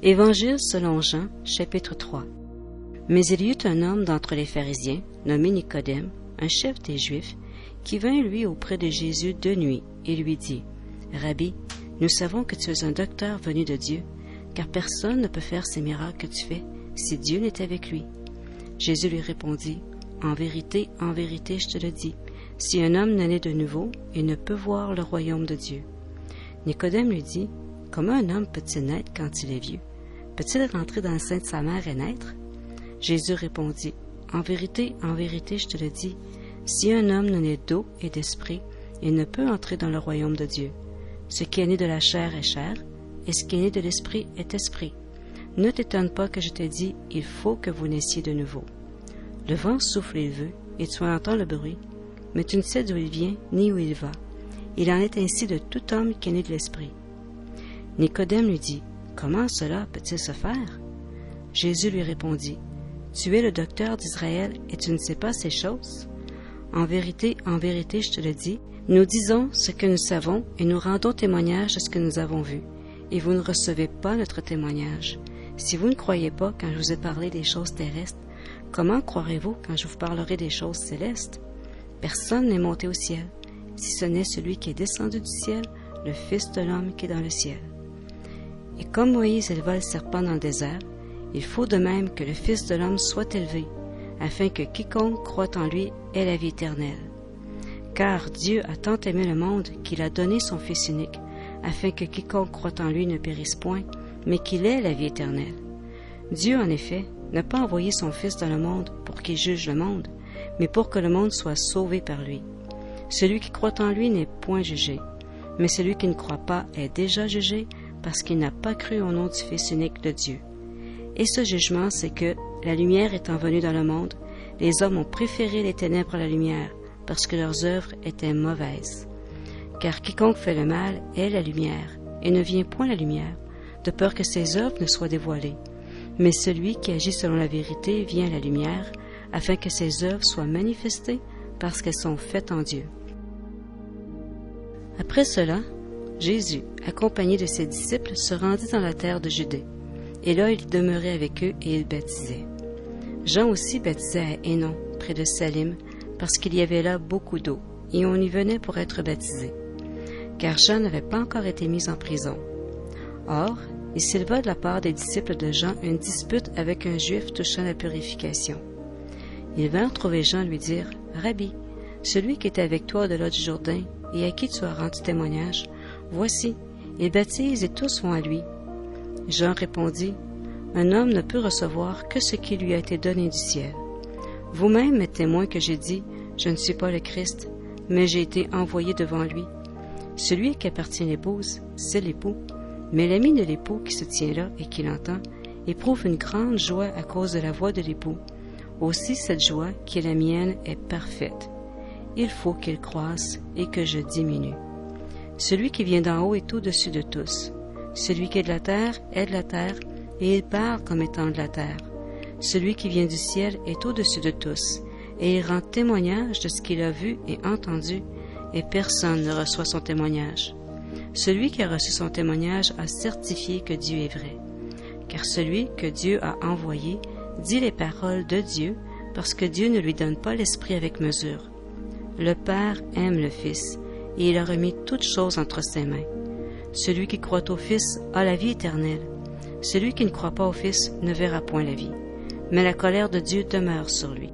Évangile selon Jean, chapitre 3. Mais il y eut un homme d'entre les pharisiens, nommé Nicodème, un chef des Juifs, qui vint lui auprès de Jésus de nuit et lui dit, « Rabbi, nous savons que tu es un docteur venu de Dieu, car personne ne peut faire ces miracles que tu fais si Dieu n'est avec lui. » Jésus lui répondit, « en vérité, je te le dis, si un homme n'est né de nouveau, il ne peut voir le royaume de Dieu. » Nicodème lui dit, « Comment un homme peut-il naître quand il est vieux? Peut-il rentrer dans le sein de sa mère et naître? » Jésus répondit, « en vérité, je te le dis, si un homme n'est né d'eau et d'esprit, il ne peut entrer dans le royaume de Dieu. Ce qui est né de la chair est chair, et ce qui est né de l'esprit est esprit. Ne t'étonne pas que je t'ai dit, il faut que vous naissiez de nouveau. Le vent souffle et il veut, et tu entends le bruit, mais tu ne sais d'où il vient ni où il va. Il en est ainsi de tout homme qui est né de l'esprit. » Nicodème lui dit, « Comment cela peut-il se faire? » Jésus lui répondit, « Tu es le docteur d'Israël et tu ne sais pas ces choses? En vérité, je te le dis, nous disons ce que nous savons et nous rendons témoignage de ce que nous avons vu, et vous ne recevez pas notre témoignage. Si vous ne croyez pas quand je vous ai parlé des choses terrestres, comment croirez-vous quand je vous parlerai des choses célestes? Personne n'est monté au ciel, si ce n'est celui qui est descendu du ciel, le Fils de l'homme qui est dans le ciel. Et comme Moïse éleva le serpent dans le désert, il faut de même que le Fils de l'homme soit élevé, afin que quiconque croit en lui ait la vie éternelle. Car Dieu a tant aimé le monde qu'il a donné son Fils unique, afin que quiconque croit en lui ne périsse point, mais qu'il ait la vie éternelle. Dieu, en effet, n'a pas envoyé son Fils dans le monde pour qu'il juge le monde, mais pour que le monde soit sauvé par lui. Celui qui croit en lui n'est point jugé, mais celui qui ne croit pas est déjà jugé, parce qu'il n'a pas cru au nom du Fils unique de Dieu. Et ce jugement, c'est que, la lumière étant venue dans le monde, les hommes ont préféré les ténèbres à la lumière, parce que leurs œuvres étaient mauvaises. Car quiconque fait le mal est la lumière, et ne vient point la lumière, de peur que ses œuvres ne soient dévoilées. Mais celui qui agit selon la vérité vient à la lumière, afin que ses œuvres soient manifestées, parce qu'elles sont faites en Dieu. Après cela, Jésus, accompagné de ses disciples, se rendit dans la terre de Judée, et là il demeurait avec eux et il baptisait. Jean aussi baptisait à Hénon, près de Salim, parce qu'il y avait là beaucoup d'eau, et on y venait pour être baptisé. Car Jean n'avait pas encore été mis en prison. Or, il s'éleva de la part des disciples de Jean une dispute avec un Juif touchant la purification. Ils vinrent trouver Jean et lui dire, « Rabbi, celui qui était avec toi au-delà du Jourdain, et à qui tu as rendu témoignage, voici, il baptise et tous vont à lui. » Jean répondit, « Un homme ne peut recevoir que ce qui lui a été donné du ciel. Vous-même êtes témoins que j'ai dit, je ne suis pas le Christ, mais j'ai été envoyé devant lui. Celui qui appartient à l'épouse, c'est l'époux, mais l'ami de l'époux qui se tient là et qui l'entend, éprouve une grande joie à cause de la voix de l'époux. Aussi cette joie qui est la mienne est parfaite. Il faut qu'il croisse et que je diminue. Celui qui vient d'en haut est au-dessus de tous. Celui qui est de la terre, et il parle comme étant de la terre. Celui qui vient du ciel est au-dessus de tous, et il rend témoignage de ce qu'il a vu et entendu, et personne ne reçoit son témoignage. Celui qui a reçu son témoignage a certifié que Dieu est vrai. Car celui que Dieu a envoyé dit les paroles de Dieu, parce que Dieu ne lui donne pas l'esprit avec mesure. Le Père aime le Fils, et il a remis toutes choses entre ses mains. Celui qui croit au Fils a la vie éternelle. Celui qui ne croit pas au Fils ne verra point la vie, mais la colère de Dieu demeure sur lui.